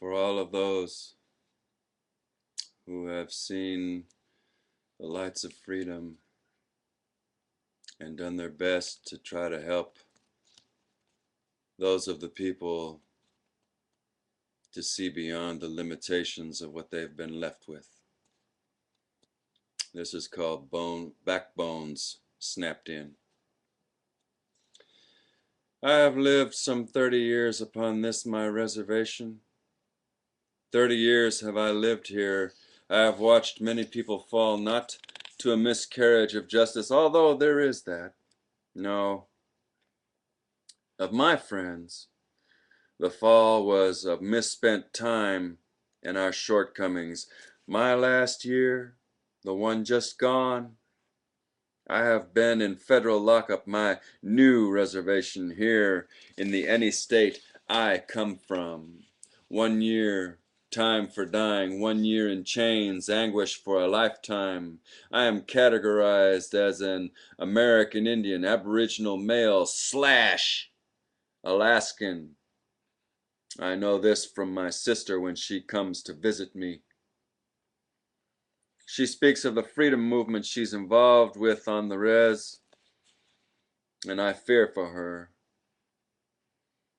for all of those who have seen the lights of freedom and done their best to try to help those of the people to see beyond the limitations of what they've been left with. This is called backbones snapped in. I have lived some 30 years upon this my reservation. 30 years have I lived here. I have watched many people fall, not to a miscarriage of justice, although there is that. No. Of my friends, the fall was of misspent time and our shortcomings. My last year, the one just gone, I have been in federal lockup, my new reservation here in the any state I come from. 1 year, time for dying, 1 year in chains, anguish for a lifetime. I am categorized as an American Indian, Aboriginal male, / Alaskan. I know this from my sister when she comes to visit me. She speaks of the freedom movement she's involved with on the res, and I fear for her.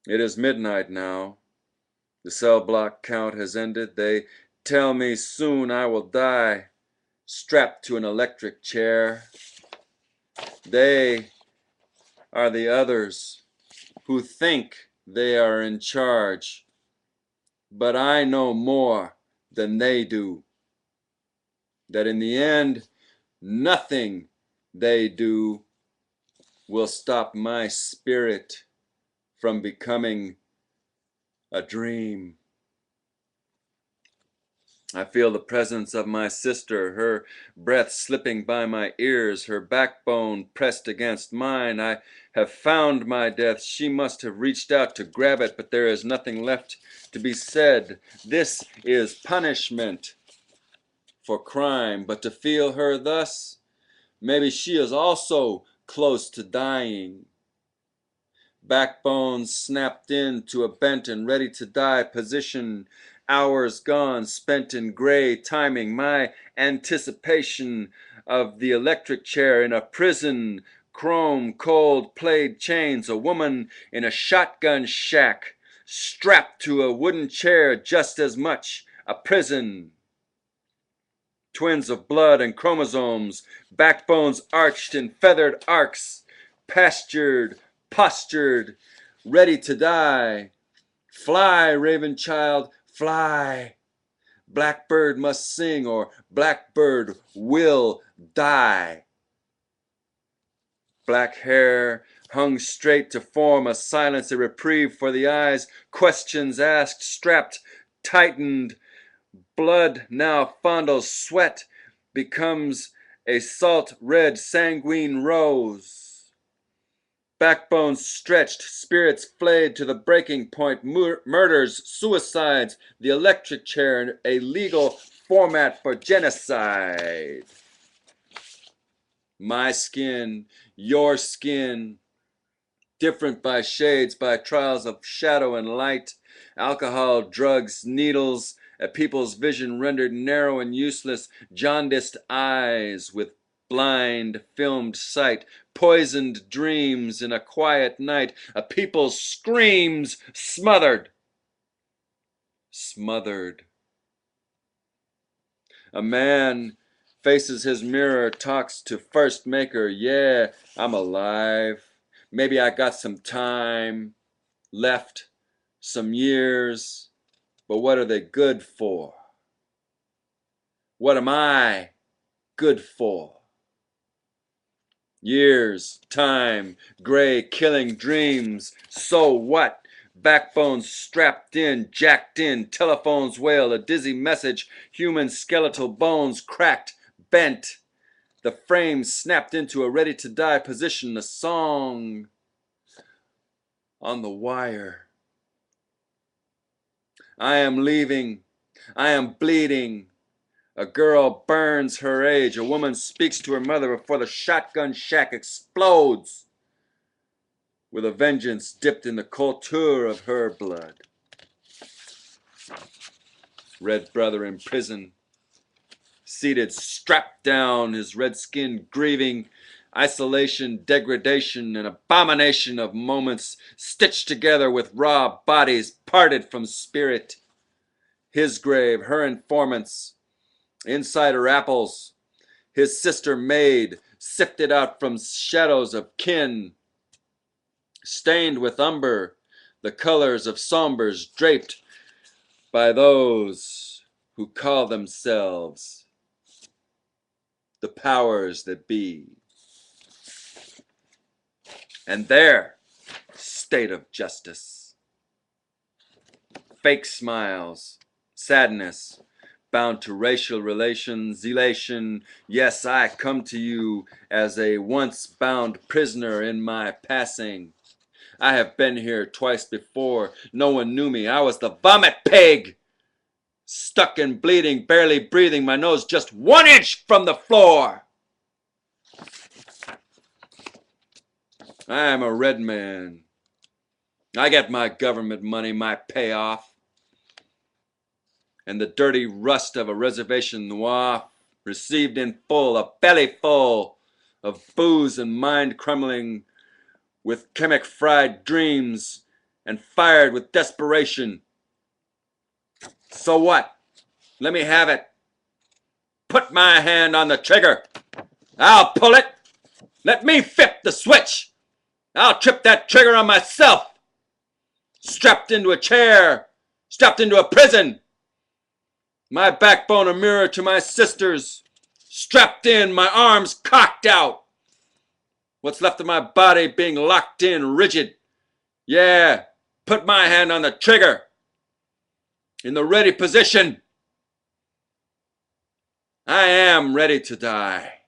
It is midnight now. The cell block count has ended. They tell me soon I will die, strapped to an electric chair. They are the others who think they are in charge, but I know more than they do. That in the end, nothing they do will stop my spirit from becoming a dream. I feel the presence of my sister, her breath slipping by my ears, her backbone pressed against mine. I have found my death. She must have reached out to grab it, but there is nothing left to be said. This is punishment for crime, but to feel her thus, maybe she is also close to dying. Backbones snapped into a bent and ready to die position. Hours gone, spent in gray timing. My anticipation of the electric chair in a prison. Chrome, cold, played chains. A woman in a shotgun shack, strapped to a wooden chair just as much. A prison. Twins of blood and chromosomes, backbones arched in feathered arcs, postured, ready to die. Fly, raven child, fly. Blackbird must sing or blackbird will die. Black hair hung straight to form a silence, a reprieve for the eyes. Questions asked, strapped, tightened. Blood now fondles sweat, becomes a salt red sanguine rose. Backbones stretched, spirits flayed to the breaking point, murders, suicides, the electric chair, a legal format for genocide. My skin, your skin, different by shades, by trials of shadow and light, alcohol, drugs, needles, a people's vision rendered narrow and useless, jaundiced eyes with blind filmed sight, poisoned dreams in a quiet night, a people's screams smothered. A man faces his mirror, talks to first maker. Yeah, I'm alive. Maybe I got some time left, some years, but what are they good for? What am I good for? Years, time, gray, killing dreams. So what? Backbones strapped in, jacked in, telephones wail, a dizzy message, human skeletal bones cracked, bent. The frame snapped into a ready-to-die position, a song on the wire. I am leaving. I am bleeding. A girl burns her age. A woman speaks to her mother before the shotgun shack explodes with a vengeance dipped in the culture of her blood. Red brother in prison, seated, strapped down, his red skin grieving, isolation, degradation, an abomination of moments stitched together with raw bodies parted from spirit. His grave, her informants, inside her apples, his sister maid, sifted out from shadows of kin, stained with umber, the colors of sombers draped by those who call themselves the powers that be. And their state of justice. Fake smiles, sadness, bound to racial relations, elation. Yes, I come to you as a once bound prisoner in my passing. I have been here twice before. No one knew me. I was the vomit pig. Stuck and bleeding, barely breathing, my nose just 1 inch from the floor. I am a red man. I get my government money, my payoff. And the dirty rust of a reservation noir, received in full, a belly full of booze and mind crumbling with chemic fried dreams and fired with desperation. So what? Let me have it. Put my hand on the trigger. I'll pull it. Let me flip the switch. I'll trip that trigger on myself. Strapped into a chair, strapped into a prison. My backbone a mirror to my sisters. Strapped in, my arms cocked out. What's left of my body being locked in, rigid. Yeah, put my hand on the trigger. In the ready position. I am ready to die.